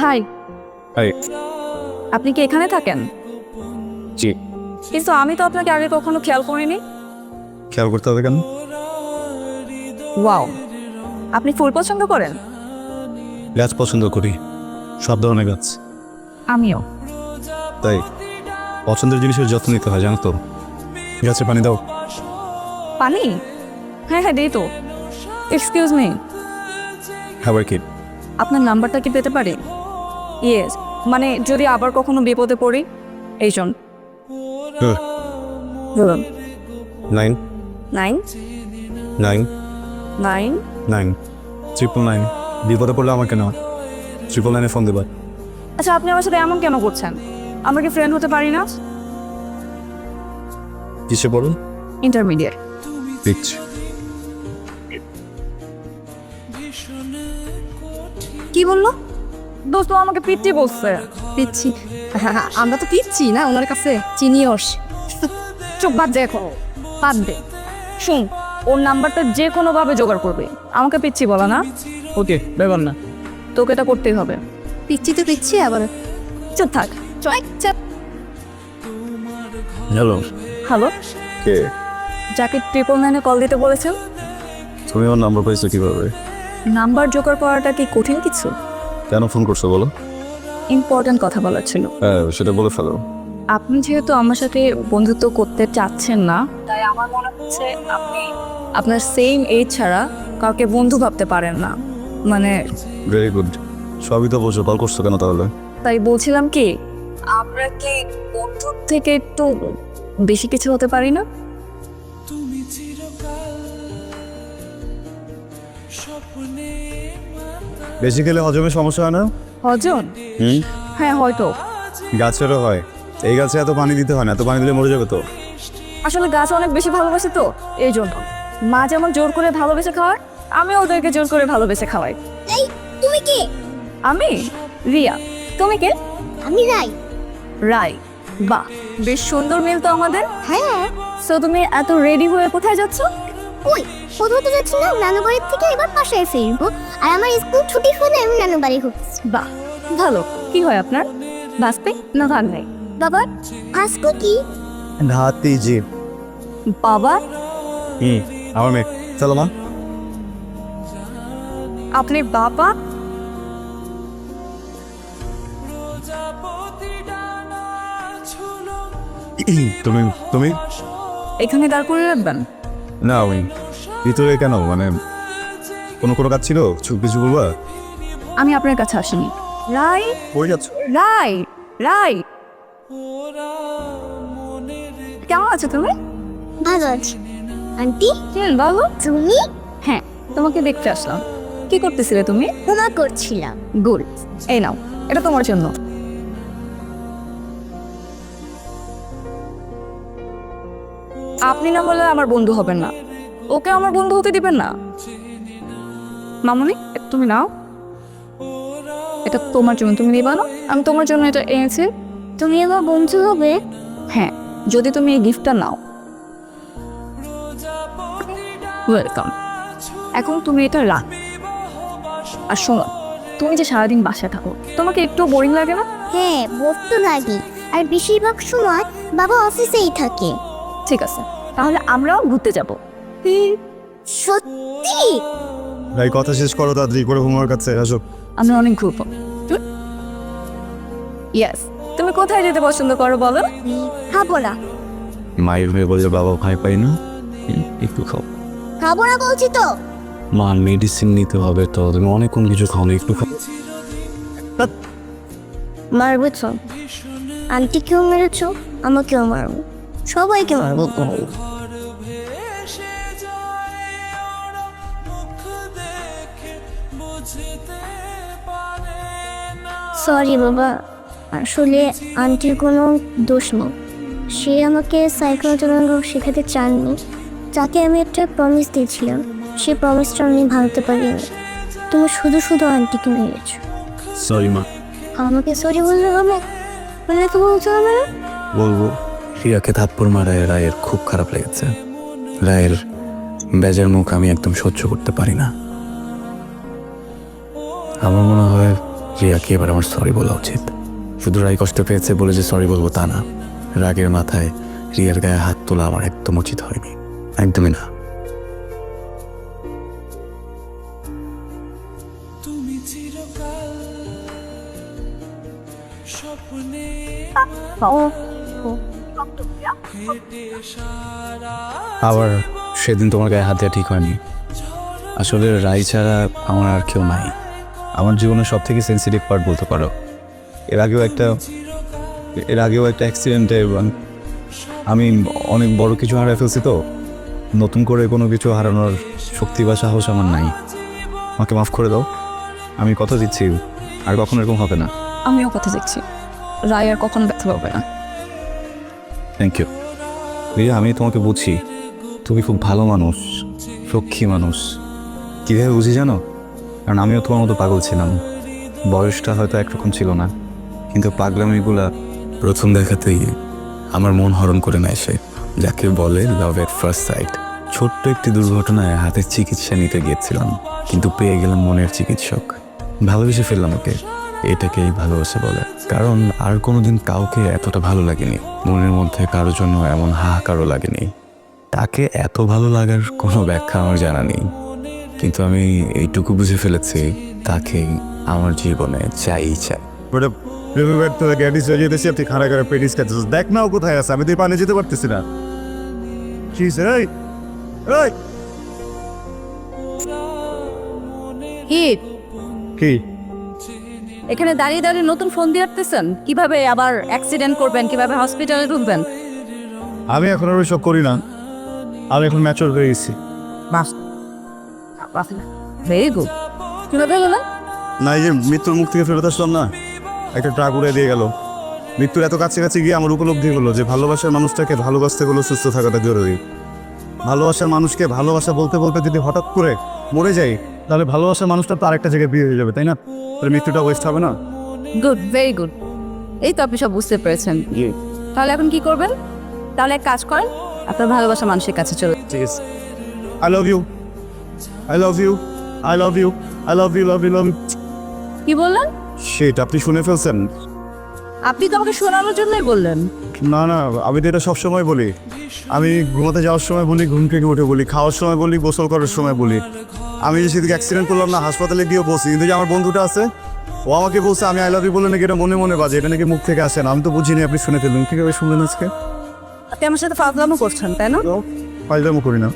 High, high. আপনি কি এখানে থাকেন? জি। কিন্তু আমি তো আপনাকে আগে কখনো খেয়াল করিনি। খেয়াল করতে হবে কেন? ওয়াও, আপনি ফুল পছন্দ করেন? গাছ পছন্দ করি, সব ধরনের গাছ। আমিও। তাই পছন্দের জিনিসের যত্ন নিতে হয়, জানো তো। গাছে পানি দাও। পানি? হ্যাঁ হ্যাঁ, দিই তো। এক্সকিউজ মি, হ্যাঁ কি? আপনার নাম্বারটা কি পেতে পারি? ইয়েস, মানে যদি আবার কখনো বিপদে পড়ি। এই জন বলুন। 9 9 9 9 9 999। বিপদে পড়লে আমাকে নাও, 999 ফোন দেবা। আচ্ছা, আপনি আমার সাথে এমন কেন করছেন? আমরা কি ফ্রেন্ড হতে পারি না? কিসে পড়ুন? ইন্টারমিডিয়েট। দেখছি। কি বললো? দোস্ত আমাকে পিচ্ছি বলছে। পিচ্ছি? আমরা তো পিচ্ছি না ওনার কাছে, চিনিয়স। চুপ, বাদ দে এখন, বাদ দে। শুন, ওর নাম্বারটা যে কোনোভাবে জোগাড় করবে। আমাকে পিচ্ছি বলা না। ওকে, ব্যাপার না। তোকে এটা করতেই হবে। পিচ্ছি তো পিচ্ছি আবার। চুপ থাক। হ্যালো। হ্যালো, কে? যাকে 999-এ কল দিতে বলেছেন। তুমি আমার নাম্বার পাইছো কিভাবে? নাম্বার জোগাড় করাটা কি কঠিন কিছু? কেন ফোন করছো বলো? ইম্পর্ট্যান্ট কথা বলার ছিল। হ্যাঁ, সেটা বলে ফেলো। আপনি যেহেতু আমার সাথে বন্ধুত্ব করতে চাচ্ছেন না, তাই আমার মনে হচ্ছে আপনি আপনার সেম এজ ছাড়া কাউকে বন্ধু ভাবতে পারেন না। মানে ভেরি গুড। সবই তো বোঝো, কল করছো কেন তাহলে? তাই বলছিলাম কি, আমরা কি বন্ধুর থেকে একটু বেশি কিছু হতে পারি না? বেশি খেলে হজমে সমস্যা হয় না? হজন? হ্যাঁ হয়তো। গাছেরও হয়। এই গাছে এত পানি দিতে হয় না, এত পানি দিলে মরে যাবে তো। আসলে গাছ অনেক বেশি ভালোবাসে তো, এই জন্য। মা যেমন জোর করে ভালোবেসে খাওয়ায়, আমি ওদেরকে জোর করে ভালোবেসে খাওয়াই। এই তুমি কে? আমি রিয়া। তুমি কে? আমি রাই। রাই? বাহ, বেশ সুন্দর মিল তো আমাদের। হ্যাঁ। সো তুমি এত রেডি হয়ে কোথায় যাচ্ছ? ওই কোথাও তো যাচ্ছি না, নানু বাড়ির থেকে এবার বাসায় ফিরবো। আর আমার স্কুল ছুটি হলে আমি নানু বাড়ি হচ্ছি। বাহ, ভালো। কি হয় আপনার? বাসপে না ধান নেই? বাবা আজকে কি? হাতি জি। বাবা, আমার মেয়ে। চলো মা। আপনি বাবা? তুমি তুমি এখানে দাঁড় করে রাখবেন? না, ওই ভিতরে কেন, মানে কোনো কোনো কাজ ছিল? কিছু বলবা? আমি আপনার কাছে আসিনি। রাই, কই যাচ্ছ? রাই, রাই, কেমন আছো তুমি? ভালো আছি। আন্টি ভালো। তুমি? হ্যাঁ, তোমাকে দেখতে আসলাম। কি করতেছিলে তুমি? ঘুমা করছিলাম। গুড। এই নাও, এটা তোমার জন্য। আপনি না বলে আমার বন্ধু হবেন না, ওকে আমার বন্ধু হতে দিবেন না। মামনি, তুমি নাও, এটা তোমার জন্য। তুমি নিবা না? আমি তোমার জন্য এটা এনেছি। তুমি আমার বন্ধু হবে? হ্যাঁ, যদি তুমি এই গিফটটা নাও। ওয়েলকাম। এখন তুমি এটা রাখ। আর শোনো, তুমি যে সারাদিন বাসায় থাকো, তোমাকে একটু বোরিং লাগে না? হ্যাঁ, বোর তো লাগে। আর বেশিরভাগ সময় বাবা অফিসেই থাকে। ঠিক আছে, তাহলে আমরাও ঘুরতে যাব। সত্যি? ভাই কথা শেষ করো তাড়াতাড়ি করে, হোমওয়ার্ক আছে। আসো। আমরা অনেক ঘুরবো। ইয়েস, তুমি কোথায় যেতে পছন্দ করো বলো? খাবো না। মায়ের মেয়ে বলে বাবা ভাই পাই না, একটু খাও। খাবো না বলছি তো। মা মেডিসিন নিতে হবে তো, তুমি অনেকক্ষণ কিছু খাও না, একটু খাও। মারবেছ? আন্টিকেও মেরেছ, আমাকেও মারবো, সবাইকে মারবো। সরি বাবা, আসলে আন্টির কোনো দোষ নেই। সে আমাকে সাইকেল চালানো শেখাতে চাননি। তাকে আমি একটা প্রমিস দিয়েছিলাম, সে প্রমিসটা আমি ভাঙতে পারিনি। তুমি শুধু শুধু আন্টিকে মেরেছো। সরি মা। আমাকে সরি বলতে হবে? বললে তো বলতে হবে না? বলবো। রিয়াকে থাপ্পড় মারায় রায়ের খুব খারাপ লেগেছে। রায়ের বেজার মুখ আমি একদম সহ্য করতে পারি না। আমার মনে হয় রিয়াকে এবার আমার সরি বলা উচিত। শুধু রাই কষ্ট পেয়েছে বলে যে সরি বলবো তা না, রাগের মাথায় রিয়ার গায়ে হাত তোলা আমার একদম উচিত হয়নি, একদমই না। আবার সেদিন তোমার গায়ে হাত দেওয়া ঠিক হয়নি। আসলে রাই ছাড়া আমার আর কেউ নাই। আমার জীবনের সব থেকে সেন্সিটিভ পার্ট বলতে পারো। এর আগেও একটা অ্যাক্সিডেন্টে আমি অনেক বড় কিছু হারিয়ে ফেলছি, তো নতুন করে কোনো কিছু হারানোর শক্তি বা সাহস আমার নাই। আমাকে মাফ করে দাও, আমি কথা দিচ্ছি আর কখনো এরকম হবে না। আমিও কথা দিচ্ছি, রায় আর কখনো ব্যথা পাবে না। থ্যাংক ইউ রিয়া, আমি তোমাকে বুঝি। তুমি খুব ভালো মানুষ, লক্ষ্মী মানুষ। কীভাবে বুঝি জানো? কারণ আমিও তোমার মতো পাগল ছিলাম। বয়সটা হয়তো একরকম ছিল না, কিন্তু পাগলামিগুলা প্রথম দেখাতেই আমার মন হরণ করে নেয় সে, যাকে বলে লাভ এট ফার্স্ট সাইট। ছোট্ট একটি দুর্ঘটনায় হাতের চিকিৎসা নিতে গিয়েছিলাম, কিন্তু পেয়ে গেলাম মনের চিকিৎসক। ভালোবেসে ফেললাম ওকে, এটাকেই ভালোবাসা বলে। কারণ আর কোনোদিন কাউকে এতটা ভালো লাগেনি, মনের মধ্যে কারোর জন্য এমন হাহাকারও লাগেনি। তাকে এত ভালো লাগার কোনো ব্যাখ্যা আমার জানা নেই, কিন্তু আমি এইটুকু বুঝে ফেলেছি, তাকে আমার জীবনে চাই। আপনি খানা করে পেটিস খাচ্ছিস, দেখ না ও কোথায় আছে। আমি তো পানি যেতে পারতেছি না। কি এখানে দাঁড়িয়ে দাঁড়িয়ে নতুন ফোন দিয়ে আসতেছেন? কিভাবে আবার অ্যাক্সিডেন্ট করবেন, কিভাবে হসপিটালে ঢুকবেন? আমি এখন আর ওইসব করি না, আমি এখন ম্যাচুর হয়ে গেছি। Very good. কিভাবে হলো না? না, এই যে মৃত্যুর মুখ থেকে ফেরত আসলাম না, একটা ট্রাক উড়ে দিয়ে গেল। মৃত্যুর এত কাছাকাছি গিয়ে আমার উপলব্ধি হলো যে ভালোবাসার মানুষটাকে ভালোবাসতে হলো সুস্থ থাকাটা জরুরি। ভালোবাসার মানুষকে ভালোবাসা বলতে বলতে যদি হঠাৎ করে মরে যাই, তাহলে ভালোবাসার মানুষটা তো আরেকটা জায়গায় বিয়ে হয়ে যাবে, তাই না? তাহলে মৃত্যুটা ওয়েস্ট হবে না। Good, very good. এই তো আপনি সব বুঝতে পেরেছেন। তাহলে এখন কি করবেন? তাহলে এক কাজ করেন, আপনার ভালোবাসা মানুষের কাছে চলে। ঠিক আছে, I love you, I love you, I love you, I love you, love you, love you. কি বললেন? সেটা আপনি শুনে ফেলছেন। আপনি তো আমাকে শোনানোর জন্যই বললেন। না না, আমি তো এটা সবসময় বলি। আমি ঘুমাতে যাওয়ার সময় বলি, ঘুম থেকে উঠে বলি, খাওয়ার সময় বলি, গোসল করার সময় বলি। আমি যে সেদিকে অ্যাক্সিডেন্ট করলাম না, হাসপাতালে গিয়ে বসি, কিন্তু যে আমার বন্ধুটা আছে ও আমাকে বলছে আমি আই লাভ ইউ বলে নাকি এটা মনে মনে বাজে, এটা নাকি মুখ থেকে আসে না। আমি তো বুঝিনি, আপনি শুনে ফেলবেন। কীভাবে শুনলেন আজকে? আপনি আমার সাথে ফাজলামো করছেন, তাই না? ফাইজলামও করি না।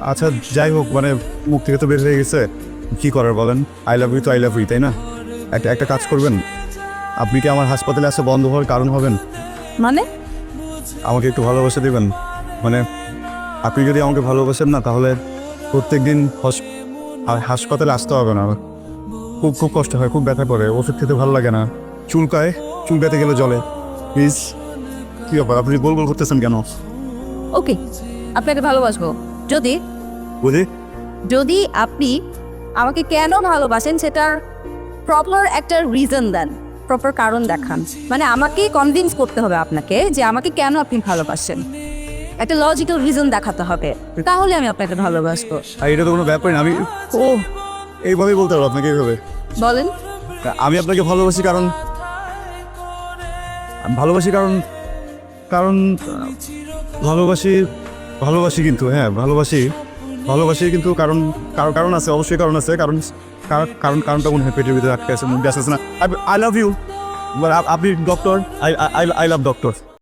আচ্ছা যাই হোক, মানে মুখ থেকে তো বের হয়ে গেছে, কী করার বলেন? আই লাভ ইউ তো আই লাভ ইউ, তাই না? একটা কাজ করবেন, আপনি কি আমার হাসপাতালে আসা বন্ধ হওয়ার কারণ হবেন? মানে? আমাকে একটু ভালোবাসা দেবেন। মানে আপনি যদি আমাকে ভালোবাসেন না, তাহলে প্রত্যেক দিন হাসপাতালে আসতে হবে না। খুব খুব কষ্ট হয়, খুব ব্যথা করে, ওষুধ খেতে ভালো লাগে না, চুলকায়, চুল ব্যথা গেলে জলে। প্লিজ, কী ব্যাপার আপনি গোল গোল করতেছেন কেন? ওকে, আপনাকে ভালোবাসবো যদি বুঝি যদি আপনি আমাকে কেন ভালোবাসেন সেটার প্রপার একটা রিজন দেন, প্রপার কারণ দেখান। মানে আমাকে কনভিন্স করতে হবে আপনাকে যে আমাকে কেন আপনি ভালোবাসেন, একটা লজিক্যাল রিজন দেখাতে হবে, তাহলে আমি আপনাকে ভালোবাসবো। আর এটা তো কোনো ব্যাপারই না। আমি ও এইভাবেই বলতে পারবো আপনাকে, এইভাবে। বলেন। আমি আপনাকে ভালোবাসি কারণ ভালোবাসি কারণ কারণ ভালোবাসি কিন্তু হ্যাঁ ভালোবাসি কিন্তু কারণ আছে, অবশ্যই কারণ আছে। কারণটা মনে হয় পেটের ভিতরে আটকে আছে, মুখ আসতেছে না। আই লাভ ইউ, আপনি ডক্টর, আই লাভ ডক্টর।